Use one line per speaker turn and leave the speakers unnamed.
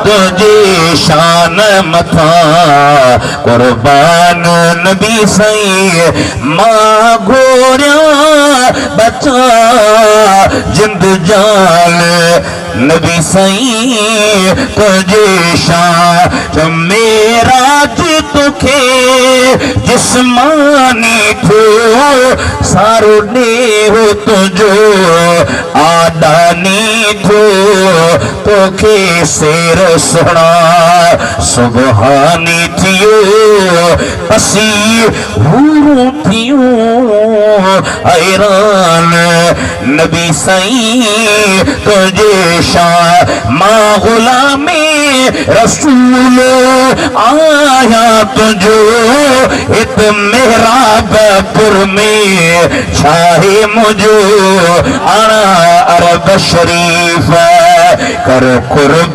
तुझे शान मथा कुर्बान नबी सही मां गोरिया बचा जिंद जान नबी सही तुझे शान मेरा तुखे जिस्मानी थो सारो ॾेहो तुझो आदानी थो तोखे शेर सुणा सुबहानी थियो पसी हूरूं थियूं हैरान नबी सही तुझे शान मां गुलामी रसूल आया तुझो इत मेहराबपुर में शाही मुझो आना अरब शरीफ कर कुर्ब